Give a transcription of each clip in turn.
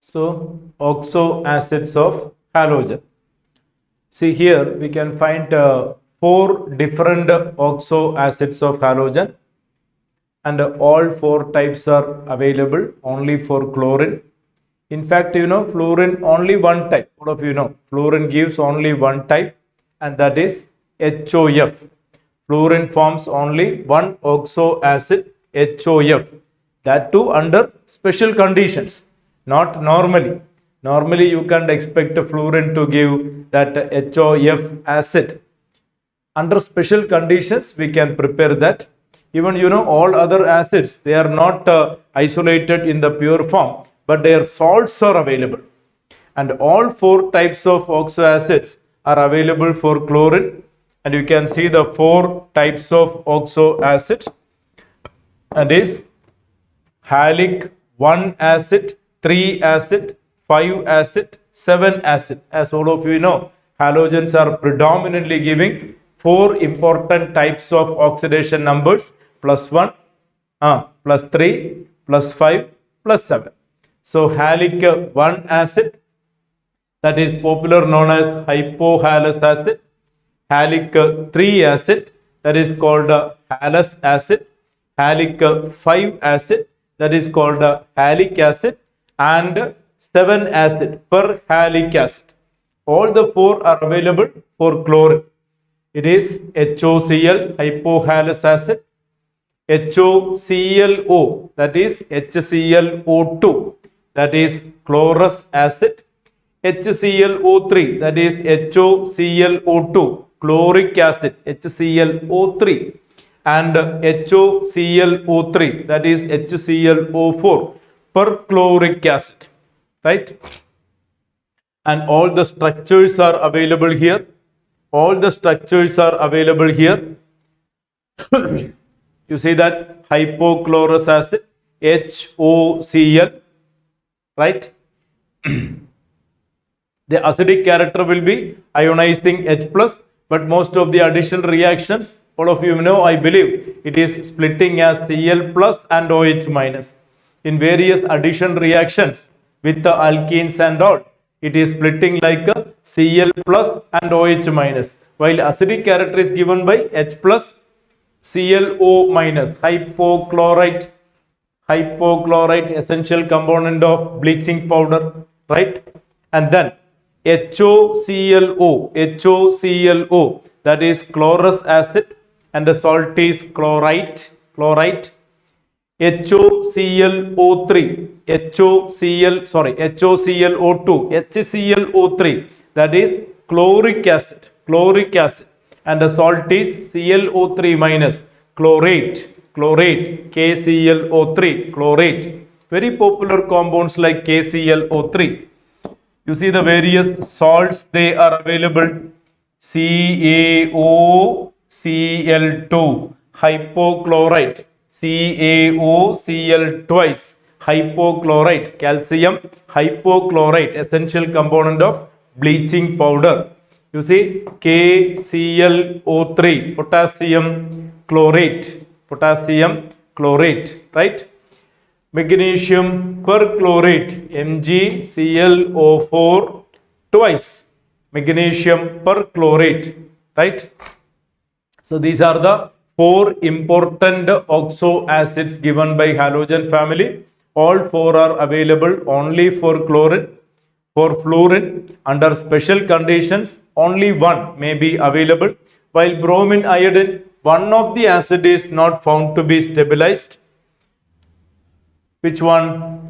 So, oxo acids of halogen. See here, we can find 4 different oxo acids of halogen, and all 4 types are available only for chlorine. In fact, fluorine only one type. All of you know, fluorine gives only one type, and that is HOF. Fluorine forms only one oxo acid, HOF. That too under special conditions, not normally. Normally, you can't expect a fluorine to give that HOF acid. Under special conditions, we can prepare that. Even all other acids, they are not isolated in the pure form, but their salts are available. And all 4 types of oxo acids are available for chlorine. And you can see the 4 types of oxo acid. And is halic 1 acid, 3 acid, 5 acid, 7 acid. As all of you know, halogens are predominantly giving 4 important types of oxidation numbers: +1, +3, +5, +7. So halic 1 acid, that is popular known as hypohalous acid. Halic 3 acid, that is called halous acid. Halic 5 acid, that is called halic acid, and 7 acid, perhalic acid. All the 4 are available for chlorine. It is HOCl, hypohalous acid, HOClO, that is HClO2, that is chlorous acid, HClO3, that is HOClO2, chloric acid, HClO3, and HOClO3, that is HClO4, perchloric acid, right? And all the structures are available here. All the structures are available here. You see that hypochlorous acid, HOCl, right? The acidic character will be ionizing H+, but most of the additional reactions, all of you know, I believe, it is splitting as Cl plus and OH minus. In various addition reactions with the alkenes and all, it is splitting like a Cl plus and OH minus, while acidic character is given by H plus ClO minus, hypochlorite, essential component of bleaching powder, right? And then HOClO, that is chlorous acid, and the salt is chlorite. HOClO3, HOClO2, HClO3, that is chloric acid, and the salt is ClO3 minus, chlorate, KClO3, chlorate. Very popular compounds like KClO3. You see the various salts, they are available. CaOCl2, hypochlorite, CaOCl twice, hypochlorite, calcium hypochlorite, essential component of bleaching powder. You see KClO3, potassium chlorate, right? Magnesium perchlorate, MgClO4 twice, magnesium perchlorate, right? So these are the 4 important oxo acids given by halogen family. All 4 are available only for chlorine. For fluorine, under special conditions, only one may be available. While bromine, iodine, one of the acid is not found to be stabilized. Which one?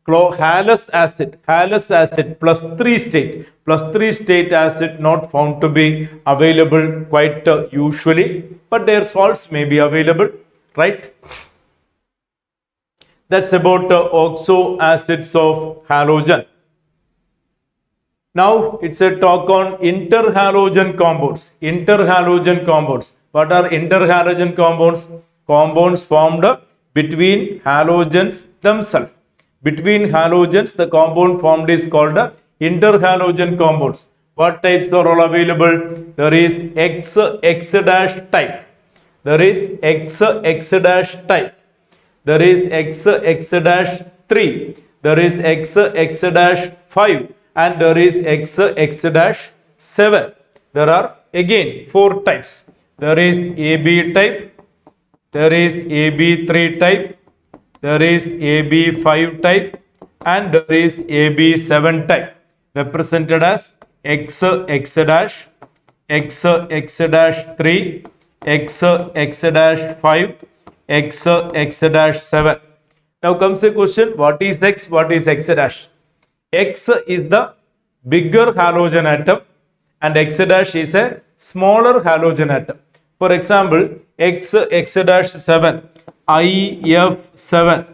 Halous acid +3 state acid not found to be available quite usually, but their salts may be available, right? That's about oxo acids of halogen. Now it's a talk on interhalogen compounds. What are interhalogen compounds? Compounds formed between halogens themselves. Between halogens, the compound formed is called interhalogen compounds. What types are all available? There is XI type. There is XI type. There is XI-3. there is XI-5, and there is XI-7. There are again 4 types. There is AB type, there is AB3 type, there is AB5 type, and there is AB7 type, represented as XI-X-, XI-X-3, XI-X-5, XI-X-7. Now comes the question, what is X, what is X-? X is the bigger halogen atom and X- is a smaller halogen atom. For example, XI-X-7, IF7.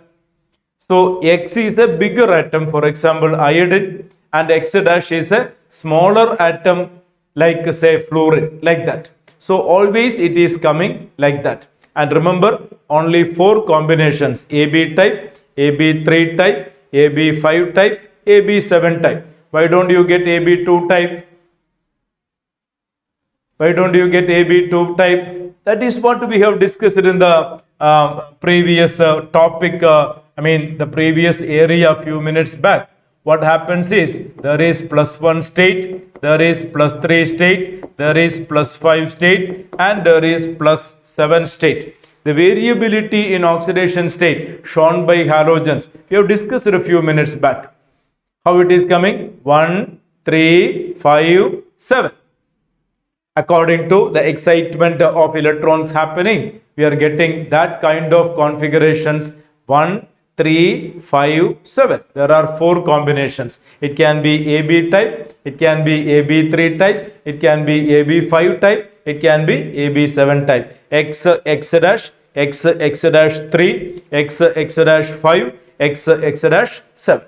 So X is a bigger atom, for example, iodine, and X- is a smaller atom, like say fluorine, like that. So always it is coming like that. And remember, only 4 combinations: AB type, AB3 type, AB5 type, AB7 type. Why don't you get AB2 type? Why don't you get AB2 type? That is what we have discussed in the previous topic, the previous area a few minutes back. What happens is, there is +1 state, there is +3 state, there is +5 state, and there is +7 state. The variability in oxidation state shown by halogens, we have discussed it a few minutes back. How it is coming? 1, 3, 5, 7. According to the excitement of electrons happening, we are getting that kind of configurations: 1, 3, 5, 7. There are 4 combinations. It can be AB type, it can be AB3 type, it can be AB5 type, it can be AB7 type. XI-X-, XI-X-3, XI-X-5, XI-X-7.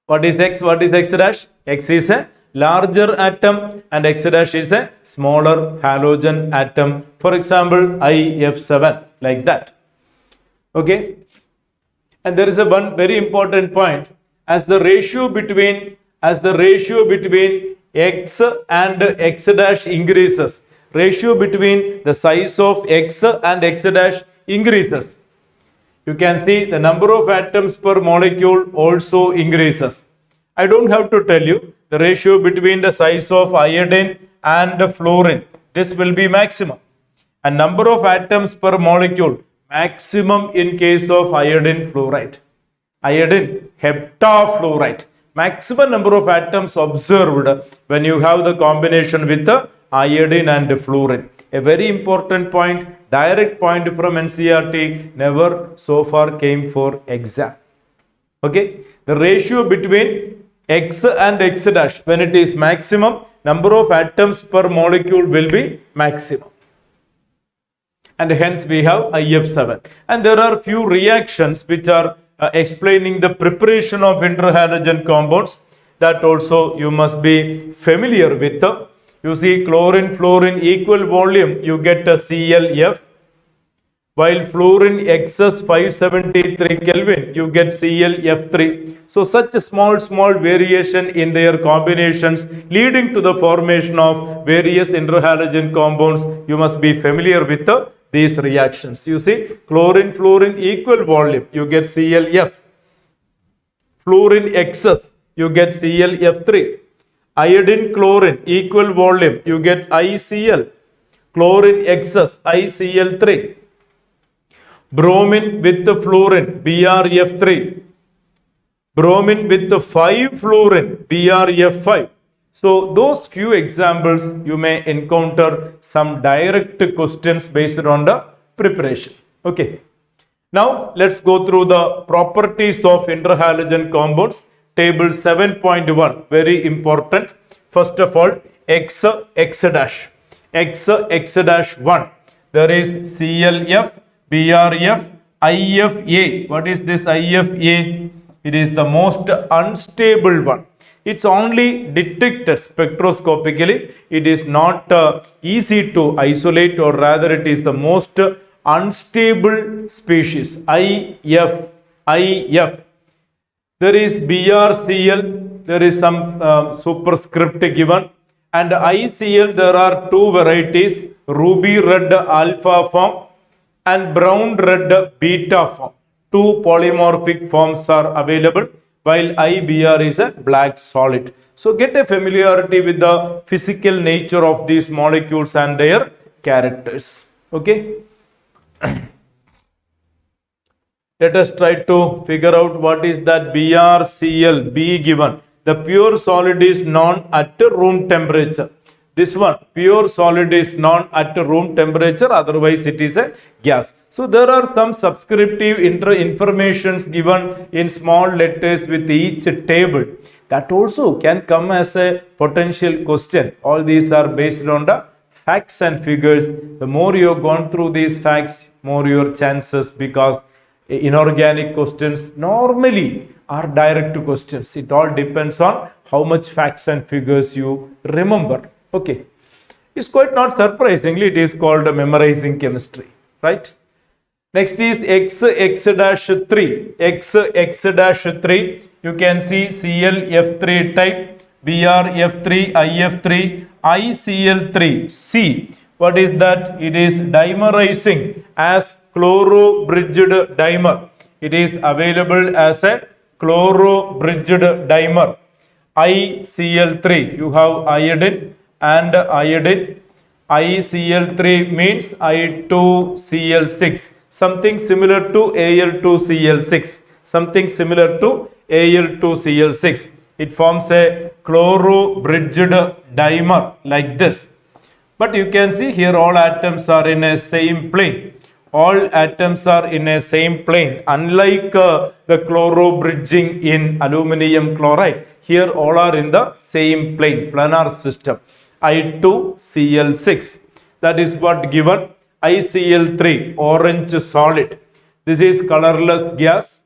What is X? What is X-? X is a larger atom and X- is a smaller halogen atom. For example, IF7, like that. Okay. And there is a one very important point: as the ratio between X and X- increases, ratio between the size of X and X- increases, you can see the number of atoms per molecule also increases. I don't have to tell you the ratio between the size of iodine and the fluorine. This will be maximum. And number of atoms per molecule, maximum in case of iodine fluoride. Iodine heptafluoride. Maximum number of atoms observed when you have the combination with the iodine and the fluorine. A very important point, direct point from NCERT, never so far came for exam. Okay, the ratio between X and X-, when it is maximum, number of atoms per molecule will be maximum. And hence we have IF7. And there are few reactions which are explaining the preparation of interhalogen compounds, that also you must be familiar with. You see, chlorine, fluorine, equal volume, you get a ClF. While fluorine excess 573 Kelvin, you get ClF3. So such a small variation in their combinations leading to the formation of various interhalogen compounds. You must be familiar with these reactions. You see, chlorine, fluorine, equal volume, you get ClF. Fluorine excess, you get ClF3. Iodine, chlorine, equal volume, you get ICl. Chlorine excess, ICl3. Bromine with the fluorine, BrF3. Bromine with the 5 fluorine, BrF5. So those few examples, you may encounter some direct questions based on the preparation. Okay. Now let's go through the properties of interhalogen compounds. Table 7.1, very important. First of all, X-X-. X-X-1. There is ClF, BrF, IFA. What is this IFA? It is the most unstable one. It's only detected spectroscopically. It is not easy to isolate, or rather it is the most unstable species. IF. There is BrCl, there is some superscript given, and ICl, there are 2 varieties, ruby red alpha form and brown red beta form. two polymorphic forms are available, while IBr is a black solid. So get a familiarity with the physical nature of these molecules and their characters. Okay. Let us try to figure out what is that BrCl, B given. The pure solid is known at room temperature. This one, pure solid is known at room temperature, otherwise it is a gas. So there are some subscriptive informations given in small letters with each table. That also can come as a potential question. All these are based on the facts and figures. The more you have gone through these facts, more your chances, because inorganic questions normally are direct questions. It all depends on how much facts and figures you remember. Okay. It's quite not surprisingly, it is called memorizing chemistry, right? Next is XI-XII. XI-XII, you can see ClF3 type, BrF3, IF3, ICl3, C. What is that? It is dimerizing as chloro-bridged dimer. It is available as a chloro-bridged dimer. ICl3, you have iodine and iodine. ICl3 means I2Cl6, something similar to Al2Cl6, something similar to Al2Cl6. It forms a chloro-bridged dimer like this. But you can see here all atoms are in a same plane. All atoms are in a same plane. Unlike the chloro bridging in aluminum chloride, here all are in the same plane, planar system. I2Cl6. That is what given. ICl3, orange solid. This is colorless gas.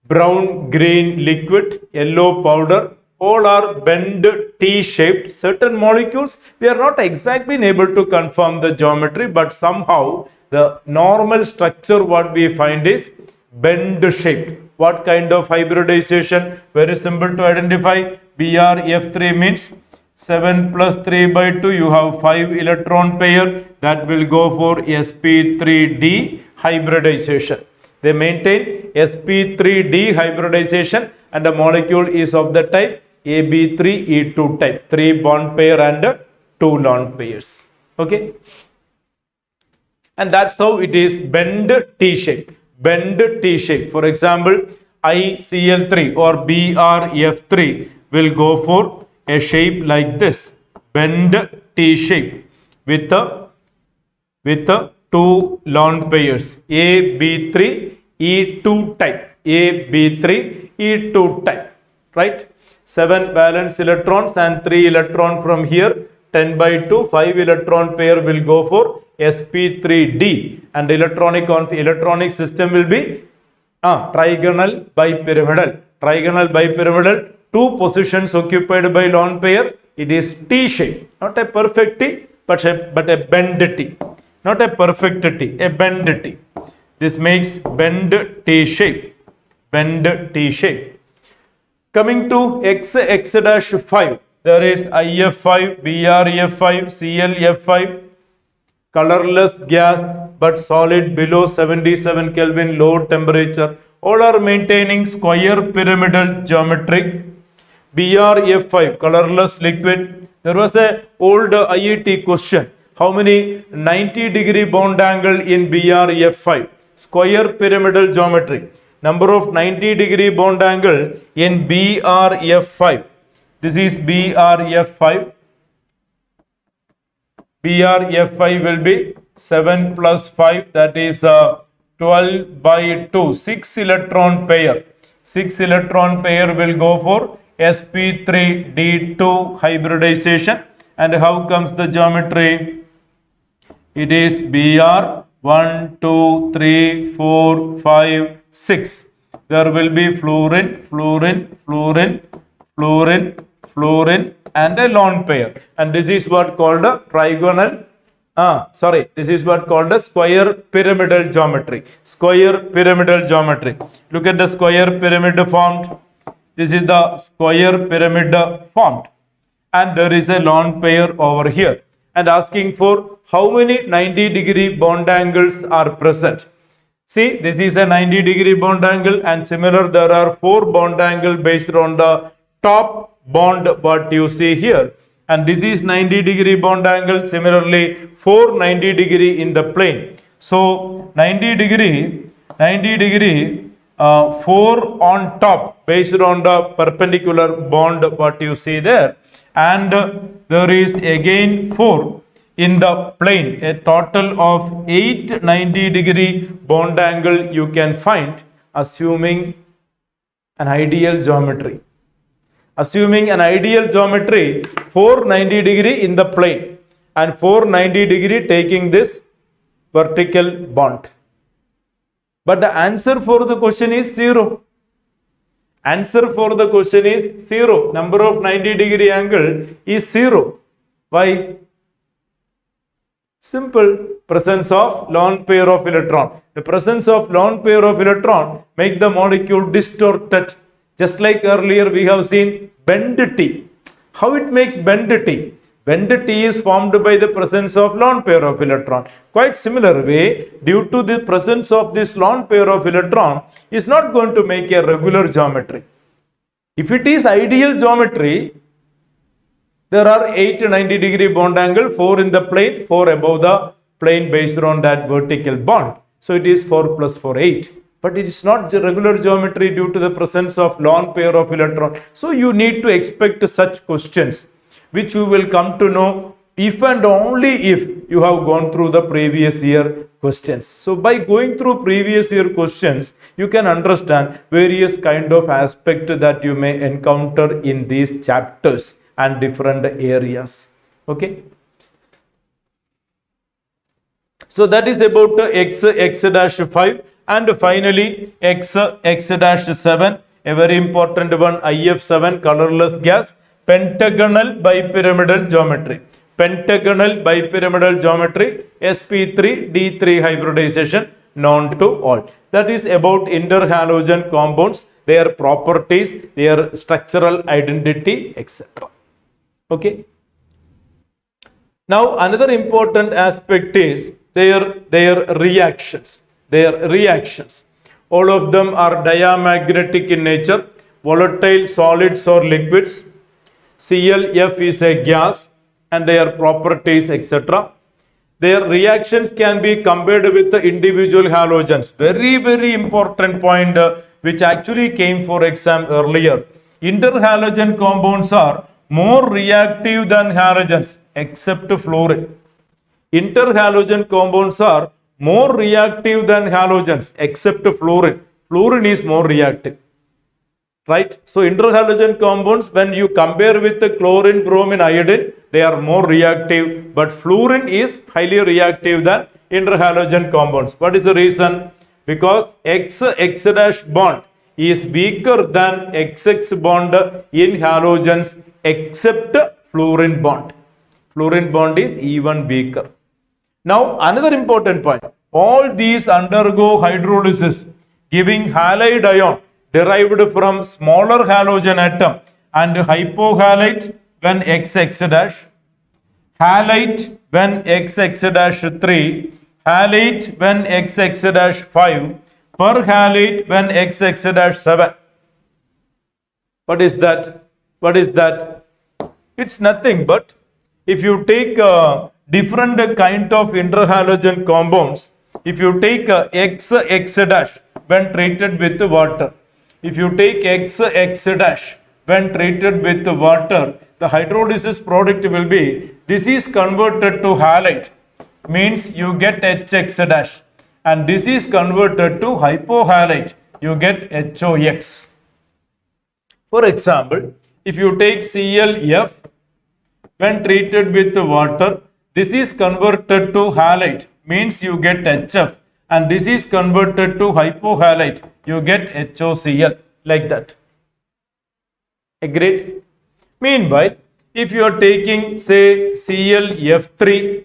Brown green liquid, yellow powder. All are bent T-shaped. Certain molecules, we are not exactly able to confirm the geometry, but somehow the normal structure what we find is bend shaped. What kind of hybridization? Very simple to identify. BrF3 means 7 plus 3 by 2, you have 5 electron pair, that will go for sp3d hybridization. They maintain sp3d hybridization and the molecule is of the type AB3E2 type, 3 bond pair and 2 lone pairs. Okay. And that's how it is bend T-shape. Bend T-shape. For example, ICl3 or BrF3 will go for a shape like this. Bend T-shape with two lone pairs. AB3E2 type. AB3E2 type. Right? 7 valence electrons and 3 electron from here. 10 by 2, 5 electron pair will go for sp3d and electronic system will be trigonal bipyramidal. Trigonal bipyramidal, 2 positions occupied by lone pair. It is T shape, not a perfect T, but a bend T. Not a perfect T, a bend T. This makes bend T shape. Bend T shape. Coming to XI-5. There is IF5, BrF5, ClF5, colorless gas but solid below 77 Kelvin low temperature. All are maintaining square pyramidal geometry. BrF5, colorless liquid. There was a old IIT question. How many 90-degree bond angle in BrF5? Square pyramidal geometry. Number of 90-degree bond angle in BrF5. This is BrF5. BrF5 will be 7 plus 5, that is 12 by 2, 6 electron pair. 6 electron pair will go for sp3d2 hybridization. And how comes the geometry? It is Br 1, 2, 3, 4, 5, 6. There will be fluorine, fluorine, fluorine, fluorine, fluorine and a lone pair. And this is what called a trigonal, this is what called a square pyramidal geometry. Square pyramidal geometry. Look at the square pyramid formed. This is the square pyramid formed. And there is a lone pair over here. And asking for how many 90-degree bond angles are present. See, this is a 90-degree bond angle, and similar there are 4 bond angle based on the top bond what you see here, and this is 90-degree bond angle, similarly 4 90-degree in the plane. So 90 degree 4 on top based on the perpendicular bond what you see there, and there is again 4 in the plane, a total of 8 90-degree bond angle you can find, assuming an ideal geometry. Assuming an ideal geometry, 4 90-degree in the plane and 4 90-degree taking this vertical bond. But the answer for the question is 0. Answer for the question is 0. Number of 90-degree angle is 0. Why? Simple. Presence of lone pair of electron. The presence of lone pair of electron make the molecule distorted. Just like earlier we have seen bend T. How it makes bend T? Bend T is formed by the presence of lone pair of electron. Quite similar way, due to the presence of this lone pair of electron, is not going to make a regular geometry. If it is ideal geometry, there are 8 90-degree bond angle, 4 in the plane, 4 above the plane based on that vertical bond. So it is 4 plus 4, 8. But it is not regular geometry due to the presence of lone pair of electron. So you need to expect such questions, which you will come to know if and only if you have gone through the previous year questions. So by going through previous year questions, you can understand various kind of aspect that you may encounter in these chapters and different areas. Okay. So that is about XI-XI-5, and finally XI-XII, a very important one, IF7, colorless gas, pentagonal bipyramidal geometry. Pentagonal bipyramidal geometry, sp3d3 hybridization, known to all. That is about interhalogen compounds, their properties, their structural identity, etc. Okay. Now another important aspect is their reactions. Their reactions. All of them are diamagnetic in nature, volatile solids or liquids. ClF is a gas and their properties, etc. Their reactions can be compared with the individual halogens. Very, very important point which actually came for exam earlier. Interhalogen compounds are more reactive than halogens except fluorine. Interhalogen compounds are more reactive than halogens except fluorine. Fluorine is more reactive. Right? So interhalogen compounds, when you compare with the chlorine, bromine, iodine, they are more reactive, but fluorine is highly reactive than interhalogen compounds. What is the reason? Because X bond is weaker than XX bond in halogens except fluorine bond. Fluorine bond is even weaker. Now another important point, all these undergo hydrolysis, giving halide ion derived from smaller halogen atom and hypohalite when XX-, halite when XX-3, halite when XX-5, perhalite when XX-7. What is that? What is that? It's nothing but if you take different kind of interhalogen compounds, if you take XX- when treated with water, if you take XX- when treated with water, the hydrolysis product will be, this is converted to halite, means you get HX-, and this is converted to hypohalite, you get HOX. For example, if you take ClF, when treated with water, this is converted to halite, means you get HF, and this is converted to hypohalite, you get HOCl, like that. Agreed? Meanwhile, if you are taking, say, ClF3,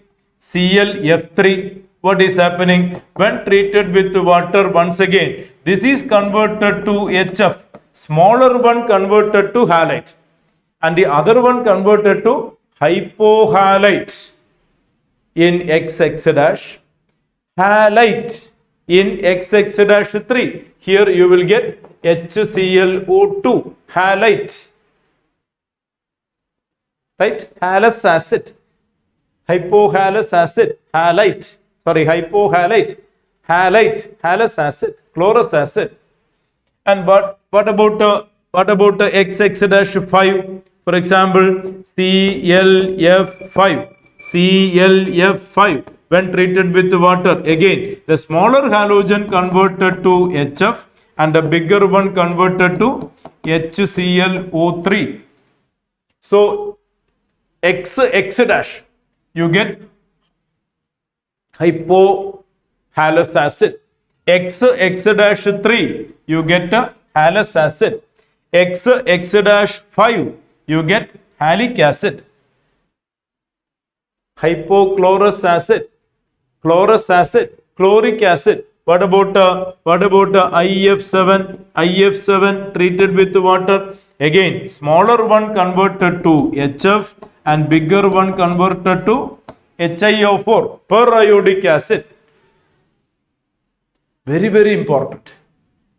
what is happening? When treated with water, once again, this is converted to HF, smaller one converted to halite, and the other one converted to hypohalite in XX-, halite In XI-3, here you will get HClO2, halite. Right? Halous acid. Hypohalous acid. Halite. Sorry, hypohalite. Halite. Halous acid. Chlorous acid. And what about XI-5? For example, ClF5. ClF5 when treated with water. Again, the smaller halogen converted to HF and the bigger one converted to HClO3. So X dash, you get hypohalous acid. X dash 3, you get a halous acid. X dash 5, you get halic acid. Hypochlorous acid, chlorous acid, chloric acid. What about IF7? IF7 treated with water. Again, smaller one converted to HF and bigger one converted to HiO4, periodic acid. Very, very important.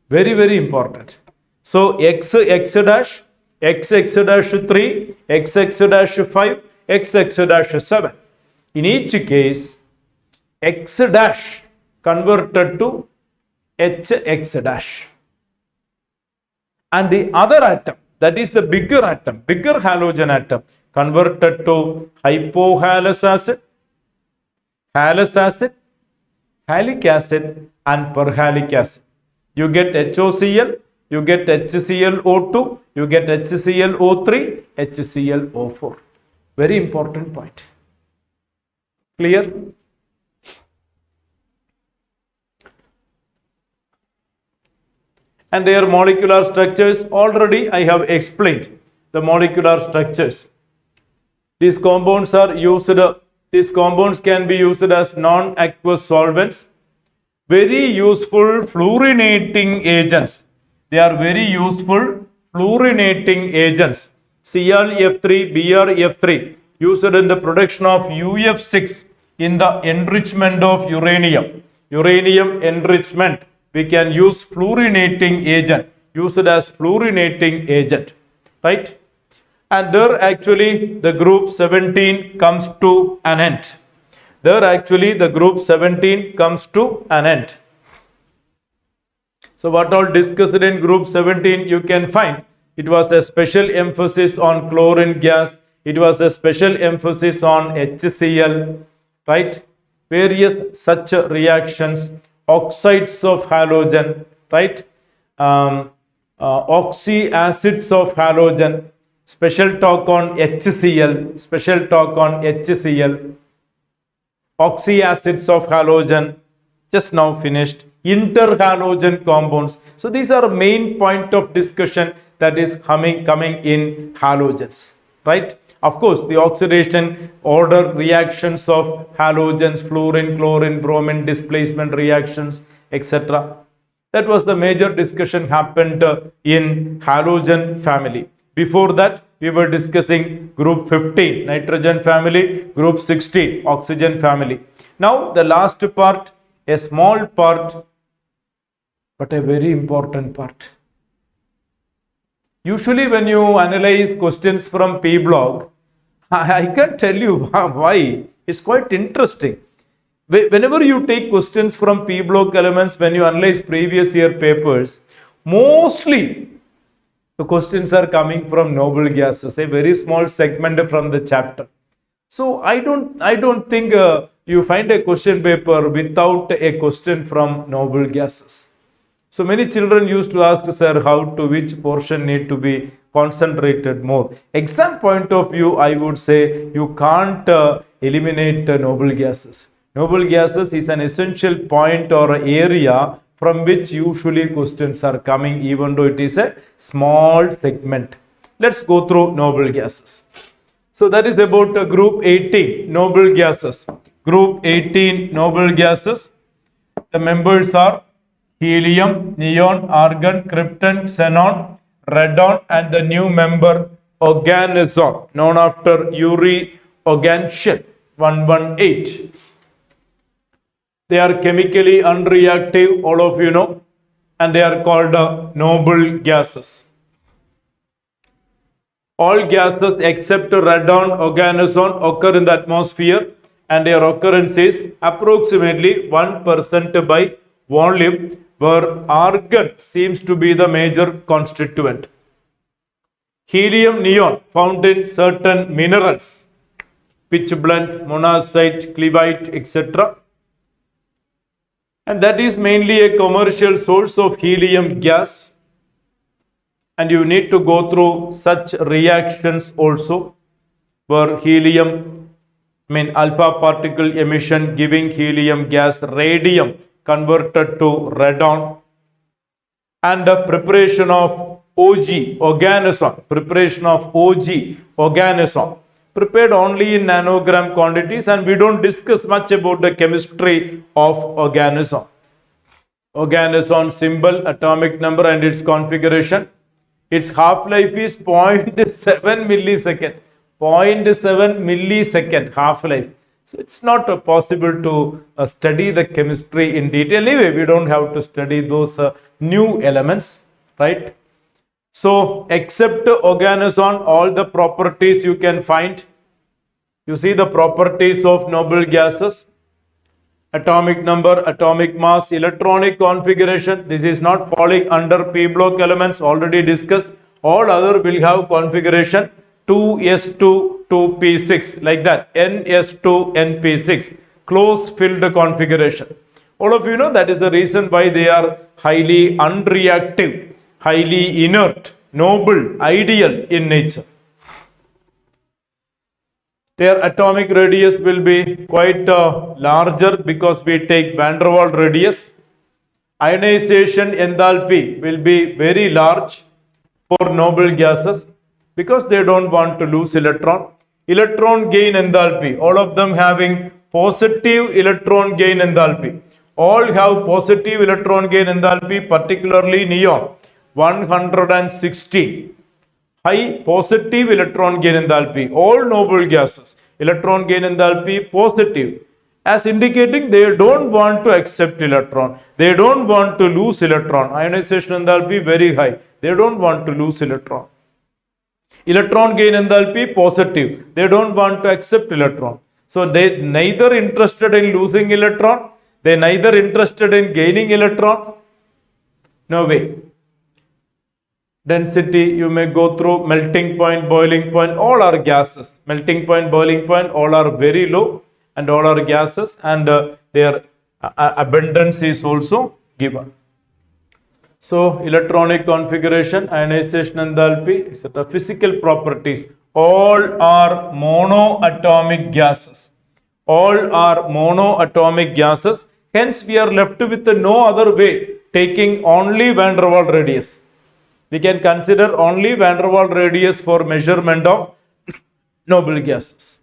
Very, very important. So X dash, XX-3, XX-5, XX-7. In each case, X dash converted to HX dash. And the other atom, that is the bigger atom, bigger halogen atom, converted to hypohalous acid, halous acid, halic acid, and perhalic acid. You get HOCl, you get HClO2, you get HClO3, HClO4. Very important point. Clear? And their molecular structures, already I have explained the molecular structures. These compounds are used, these compounds can be used as non-aqueous solvents. Very useful fluorinating agents. They are very useful fluorinating agents. ClF3, BrF3 used in the production of UF6 in the enrichment of uranium. Uranium enrichment. We can use fluorinating agent, used as fluorinating agent, right? And there actually the group 17 comes to an end. There actually the group 17 comes to an end. So what all discussed in group 17 you can find. It was a special emphasis on chlorine gas. It was a special emphasis on HCl, right? Various such reactions, oxides of halogen, right? Oxy acids of halogen, special talk on HCl, special talk on HCl, oxy acids of halogen, just now finished, interhalogen compounds. So these are main point of discussion that is coming in halogens, right? Of course, the oxidation order reactions of halogens, fluorine, chlorine, bromine, displacement reactions, etc. That was the major discussion happened in halogen family. Before that, we were discussing group 15, nitrogen family, group 16, oxygen family. Now, the last part, a small part, but a very important part. Usually when you analyze questions from P block, I can tell you why. It's quite interesting. Whenever you take questions from P block elements, when you analyze previous year papers, mostly the questions are coming from noble gases, a very small segment from the chapter. So I don't think you find a question paper without a question from noble gases. So many children used to ask, sir, which portion need to be concentrated more. Exam point of view, I would say you can't eliminate noble gases. Noble gases is an essential point or area from which usually questions are coming, even though it is a small segment. Let's go through noble gases. So that is about group 18, noble gases. Group 18, noble gases. The members are helium, neon, argon, krypton, xenon, radon, and the new member organazon, known after Yuri Organshel, 118. They are chemically unreactive, all of you know, and they are called noble gases. All gases except radon, oganosone occur in the atmosphere, and their occurrence is approximately 1% by volume, where argon seems to be the major constituent. Helium neon found in certain minerals, pitchblende, monazite, cleveite, etc. And that is mainly a commercial source of helium gas. And you need to go through such reactions also, where helium, alpha particle emission giving helium gas, radium converted to radon, and the preparation of OG, oganosone, prepared only in nanogram quantities, and we don't discuss much about the chemistry of oganosone. Oganosone symbol, atomic number, and its configuration. Its half-life is 0.7 millisecond. 0.7 millisecond half-life. So it's not possible to study the chemistry in detail. Anyway, we don't have to study those new elements, right? So except oganosone, all the properties you can find. You see the properties of noble gases. Atomic number, atomic mass, electronic configuration. This is not falling under p block elements, already discussed. All other will have configuration 2s2 2p6, like that, ns2 np6, close filled configuration. All of you know that is the reason why they are highly unreactive, highly inert, noble, ideal in nature. Their atomic radius will be quite larger because we take van der Waals radius. Ionization enthalpy will be very large for noble gases because they don't want to lose electron. Electron gain enthalpy, all of them having positive electron gain enthalpy. All have positive electron gain enthalpy, particularly neon, 160. High positive electron gain enthalpy. All noble gases, electron gain enthalpy positive, as indicating they don't want to accept electron. They don't want to lose electron. Ionization enthalpy very high. They don't want to lose electron. Electron gain enthalpy positive. They don't want to accept electron. So they neither interested in losing electron. They neither interested in gaining electron. No way. Density, you may go through melting point, boiling point, all are gases. Melting point, boiling point, all are very low, and all are gases, and their abundance is also given. So electronic configuration, ionization enthalpy, etc. Physical properties, all are monoatomic gases. All are monoatomic gases. Hence we are left with no other way, taking only van der Waals radius. We can consider only van der Waals radius for measurement of noble gases.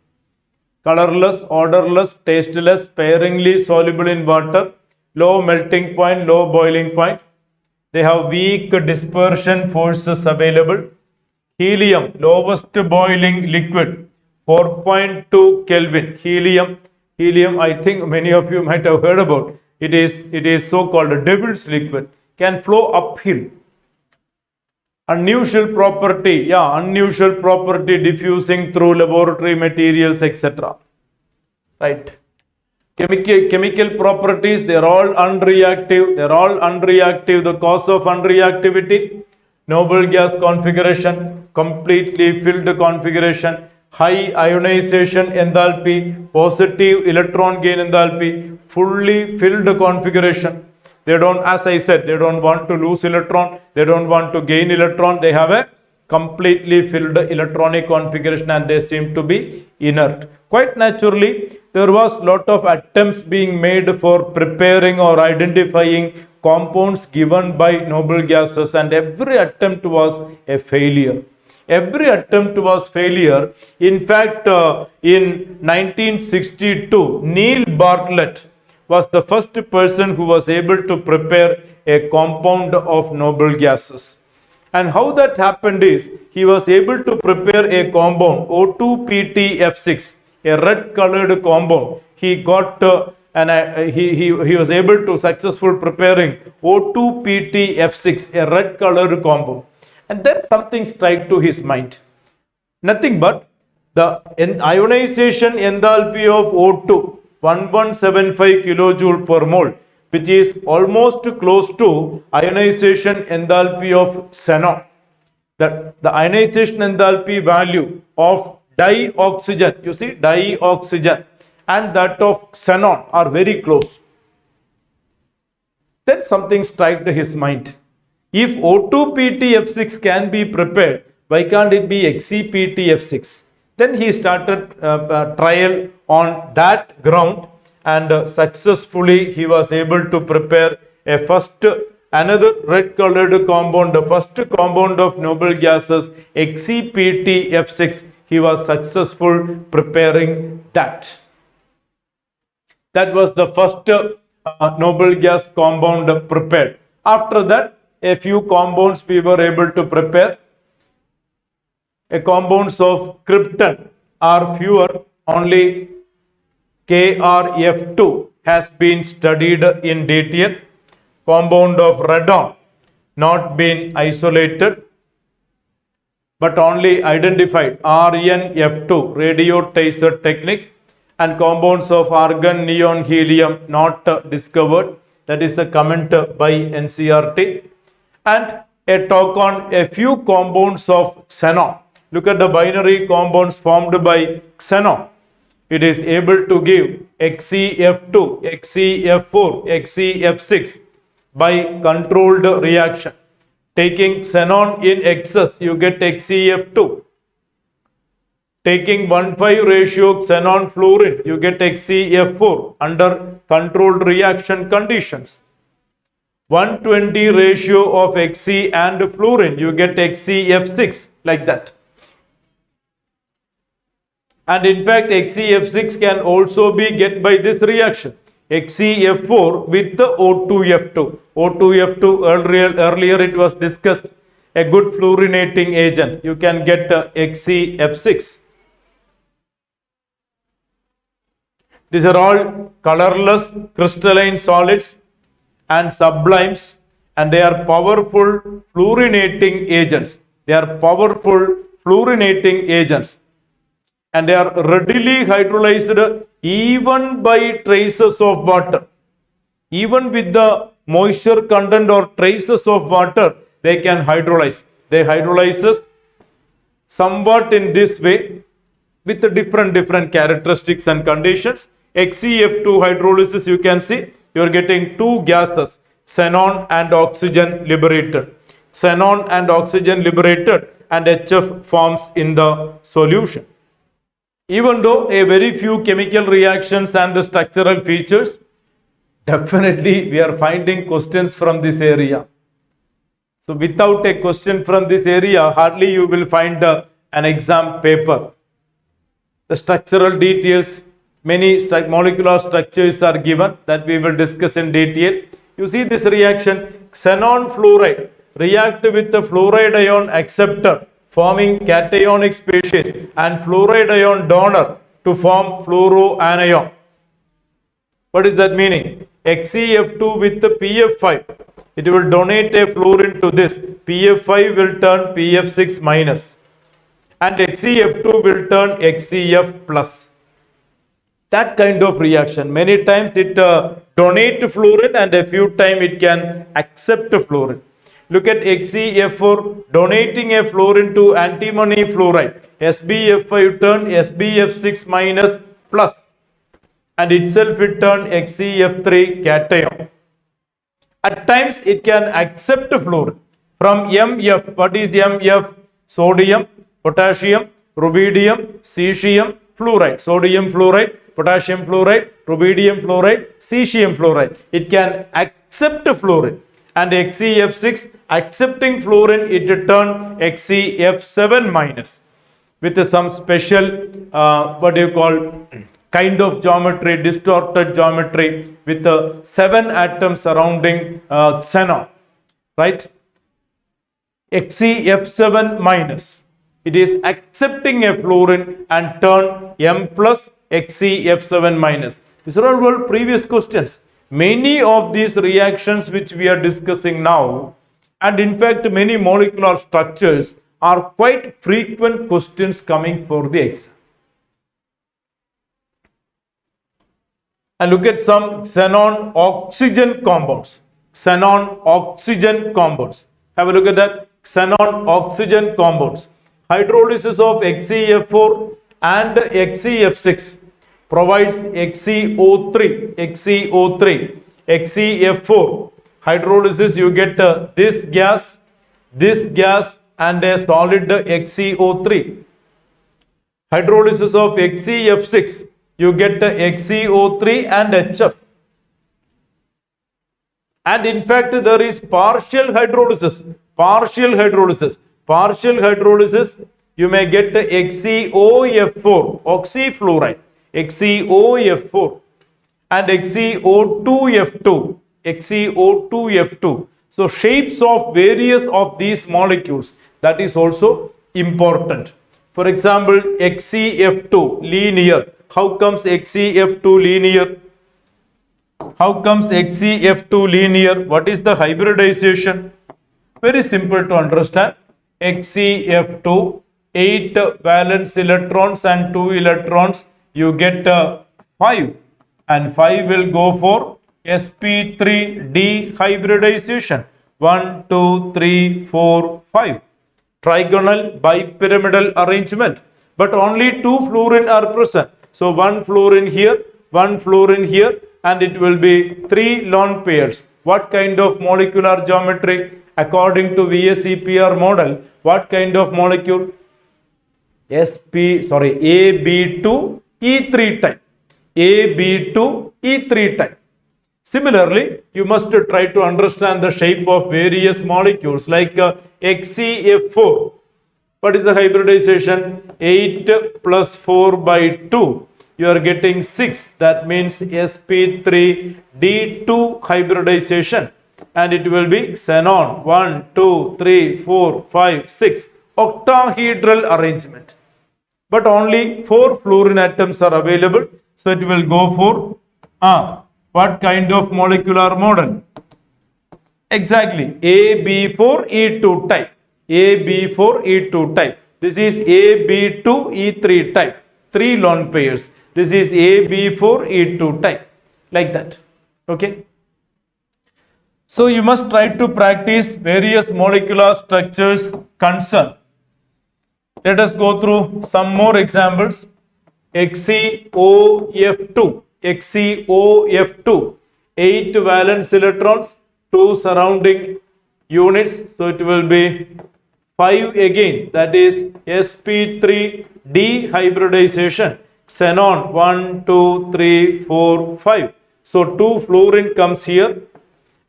Colorless, odorless, tasteless, sparingly soluble in water, low melting point, low boiling point. They have weak dispersion forces available. Helium, lowest boiling liquid, 4.2 Kelvin. Helium, I think many of you might have heard about. It is so-called a devil's liquid. Can flow uphill. Unusual property, diffusing through laboratory materials, etc. Right. Chemical properties, they are all unreactive. The cause of unreactivity, noble gas configuration, completely filled configuration, high ionization enthalpy, positive electron gain enthalpy, fully filled configuration. They don't, as I said, they don't want to lose electron. They don't want to gain electron. They have a completely filled electronic configuration, and they seem to be inert. Quite naturally, there was lot of attempts being made for preparing or identifying compounds given by noble gases, and every attempt was a failure. In fact, in 1962, Neil Bartlett was the first person who was able to prepare a compound of noble gases. And how that happened is, he was able to prepare a compound, O2PTF6, a red colored compound. He got he was able to successful preparing O2PtF6, a red colored compound. And then something strike to his mind. Nothing but the ionization enthalpy of O2, 1175 kilojoule per mole, which is almost close to ionization enthalpy of xenon. The ionization enthalpy value of dioxygen, you see, dioxygen, and that of xenon are very close. Then something struck to his mind. If O2PtF6 can be prepared, why can't it be XI-PtF6? Then he started trial on that ground, and successfully he was able to prepare another red colored compound, the first compound of noble gases, XI-PtF6. He was successful preparing that. That was the first noble gas compound prepared. After that, a few compounds we were able to prepare. Compounds of krypton are fewer, only KrF2 has been studied in detail. Compound of radon not been isolated, but only identified RnF2, radio tracer technique, and compounds of argon, neon, helium not discovered. That is the comment by Ncert. And a talk on a few compounds of xenon. Look at the binary compounds formed by xenon. It is able to give XeF2, XeF4, XeF6 by controlled reaction. Taking xenon in excess, you get XeF2. Taking 1:5 ratio xenon fluorine, you get XeF4 under controlled reaction conditions. 120 ratio of Xe and fluorine, you get XeF6, like that. And in fact, XeF6 can also be get by this reaction. XeF4 with the O2F2. O2F2, earlier it was discussed, a good fluorinating agent. You can get XeF6. These are all colorless crystalline solids and sublimes, and they are powerful fluorinating agents. They are powerful fluorinating agents, and they are readily hydrolyzed even by traces of water. Even with the moisture content or traces of water, they can hydrolyze. They hydrolyzes somewhat in this way with the different characteristics and conditions. XeF2 hydrolysis, you can see you are getting two gases, xenon and oxygen liberated. Xenon and oxygen liberated, and HF forms in the solution. Even though a very few chemical reactions and structural features, definitely we are finding questions from this area. So without a question from this area, hardly you will find an exam paper. The structural details, many molecular structures are given that we will discuss in detail. You see this reaction, xenon fluoride react with the fluoride ion acceptor forming cationic species and fluoride ion donor to form fluoroanion. What is that meaning? XeF2 with the PF5, it will donate a fluorine to this. PF5 will turn PF6 minus, and XeF2 will turn XeF plus. That kind of reaction. Many times it donate fluorine, and a few times it can accept fluorine. Look at XeF4 donating a fluorine to antimony fluoride. SbF5 turn SbF6 minus plus, and itself it turn XeF3 cation. At times it can accept fluorine from MF. What is MF? Sodium, potassium, rubidium, cesium fluoride. Sodium fluoride, potassium fluoride, rubidium fluoride, cesium fluoride. It can accept fluorine. And XeF6 accepting fluorine, it turn XeF7 minus with some special kind of geometry, distorted geometry with 7 atoms surrounding xenon, right? XeF7 minus, it is accepting a fluorine and turn M plus XeF7 minus. These are all previous questions. Many of these reactions which we are discussing now, and in fact many molecular structures, are quite frequent questions coming for the exam. And look at some xenon oxygen compounds. Xenon oxygen compounds. Have a look at that. Xenon oxygen compounds. Hydrolysis of XeF4 and XeF6 provides XeO3, XeF4. Hydrolysis, you get this gas, and a solid XeO3. Hydrolysis of XeF6, you get XeO3 and HF. And in fact, there is partial hydrolysis. Partial hydrolysis, you may get XeOF4, oxyfluoride, XeOF4, and XeO2F2. So shapes of various of these molecules, that is also important. For example, XeF2 linear. How comes XeF2 linear? What is the hybridization? Very simple to understand. XeF2, 8 valence electrons and 2 electrons, you get 5, and 5 will go for sp3 dehybridization. 1, 2, 3, 4, 5. Trigonal bipyramidal arrangement, but only 2 fluorine are present. So 1 fluorine here, 1 fluorine here, and it will be 3 lone pairs. What kind of molecular geometry? According to VSEPR model, what kind of molecule? AB2E3 type. AB2E3 type. Similarly, you must try to understand the shape of various molecules like XeF4. What is the hybridization? 8 plus 4 by 2. You are getting 6. That means sp3 d2 hybridization. And it will be xenon 1, 2, 3, 4, 5, 6. Octahedral arrangement. But only 4 fluorine atoms are available. So it will go for what kind of molecular model? Exactly, AB4E2 type. AB4E2 type. This is AB2E3 type. 3 lone pairs. This is AB4E2 type. Like that. Okay. So you must try to practice various molecular structures concerned. Let us go through some more examples. XeOF2. 8 valence electrons, 2 surrounding units. So it will be 5 again. That is sp3 dehybridization. Xenon 1, 2, 3, 4, 5. So 2 fluorine comes here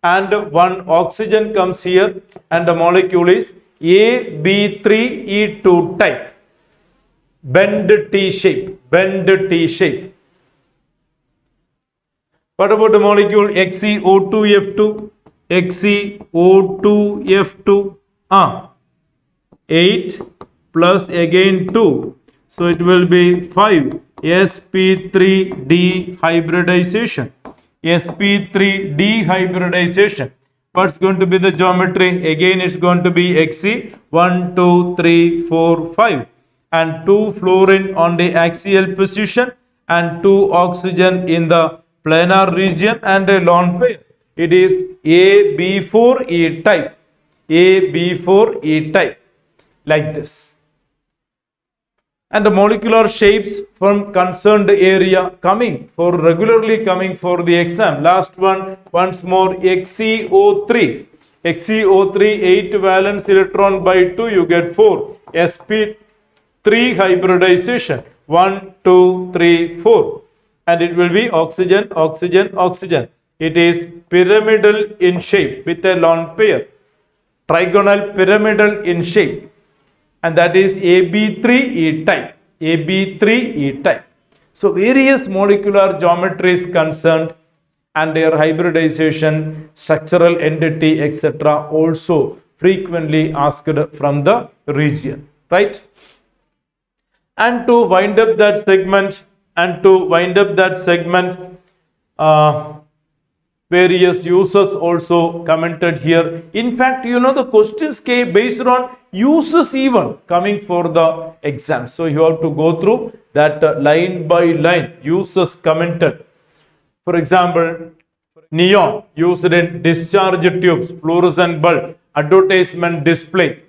and 1 oxygen comes here, and the molecule is AB3E2 type. Bend T shape. What about the molecule XeO2F2? 8 plus again 2. So it will be 5. sp3 dehybridization. sp3 dehybridization. What's going to be the geometry? Again, it's going to be Xe 1, 2, 3, 4, 5. And 2 fluorine on the axial position and 2 oxygen in the planar region and a lone pair. It is AB4E type. AB4E type. Like this. And the molecular shapes from concerned area regularly coming for the exam. Last one, once more, XeO3. XeO3, 8 valence electron by 2, you get 4. sp3 hybridization. 1, 2, 3, 4. And it will be oxygen, oxygen, oxygen. It is pyramidal in shape with a lone pair. Trigonal pyramidal in shape. And that is AB3E type. AB3E type. So various molecular geometries concerned and their hybridization, structural entity, etc. also frequently asked from the region. Right? And to wind up that segment, Uh, Various users also commented here. In fact, the questions came based on users even coming for the exam. So you have to go through that line by line. Users commented. For example, neon used in discharge tubes, fluorescent bulb, advertisement display.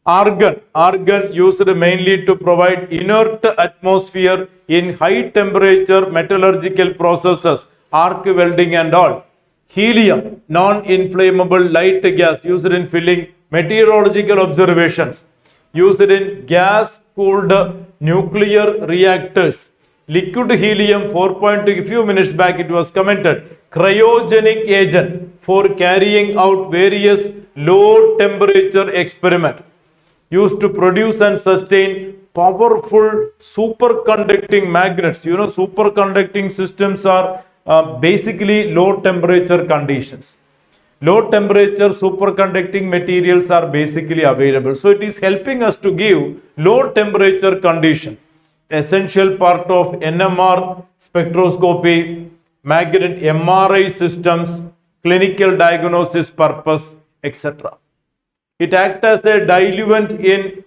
Argon used mainly to provide inert atmosphere in high temperature metallurgical processes, arc welding and all. Helium, non-inflammable light gas used in filling meteorological observations, used in gas-cooled nuclear reactors. Liquid helium 4.2, a few minutes back it was commented, cryogenic agent for carrying out various low temperature experiment, used to produce and sustain powerful superconducting magnets. Superconducting systems are basically low temperature conditions. Low temperature superconducting materials are basically available. So it is helping us to give low temperature condition. Essential part of NMR spectroscopy, magnet MRI systems, clinical diagnosis purpose, etc. It acts as a diluent in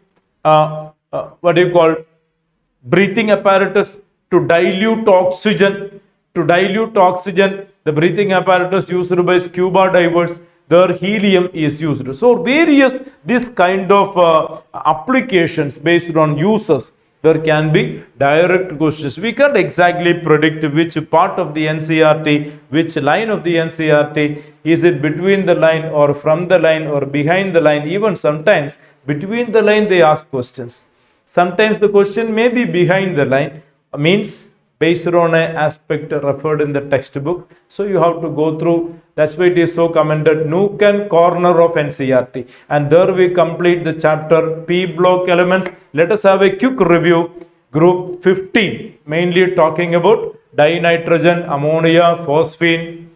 breathing apparatus to dilute oxygen. To dilute oxygen, the breathing apparatus used by scuba divers, their helium is used. So various this kind of applications based on uses. There can be direct questions. We can't exactly predict which part of the NCERT, which line of the NCERT, is it between the line or from the line or behind the line. Even sometimes between the line they ask questions. Sometimes the question may be behind the line, means based on an aspect referred in the textbook. So you have to go through. That's why it is so commended, nook and corner of NCERT. And there we complete the chapter P block elements. Let us have a quick review. Group 15, mainly talking about dinitrogen, ammonia, phosphine,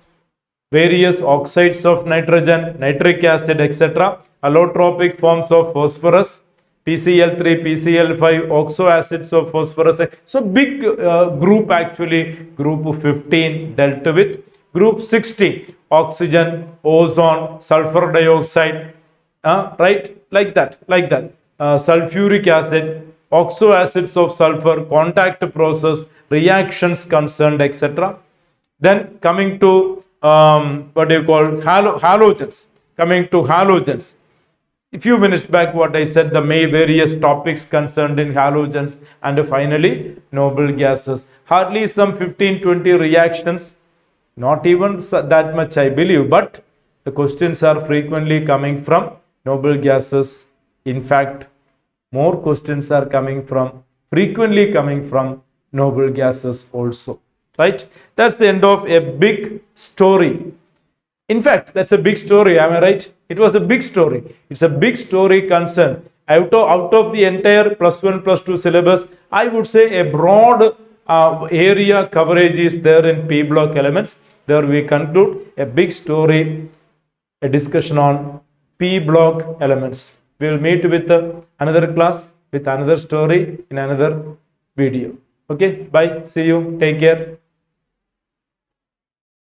various oxides of nitrogen, nitric acid, etc. Allotropic forms of phosphorus, PCl3, PCl5, oxo acids of phosphorus. So big group actually, group 15 dealt with. Group 16, oxygen, ozone, sulfur dioxide, right? Like that. Sulfuric acid, oxo acids of sulfur, contact process, reactions concerned, etc. Then coming to halogens. Coming to halogens. A few minutes back what I said, the various topics concerned in halogens, and finally noble gases. Hardly some 15-20 reactions, not even that much I believe, but the questions are frequently coming from noble gases. In fact, more questions are frequently coming from noble gases also, right? That's the end of a big story. In fact, that's a big story, am I right? It was a big story. It's a big story concern. Out of the entire +1, +2 syllabus, I would say a broad area coverage is there in P block elements. There we conclude a big story, a discussion on P block elements. We will meet with another class with another story in another video. Okay, bye. See you. Take care.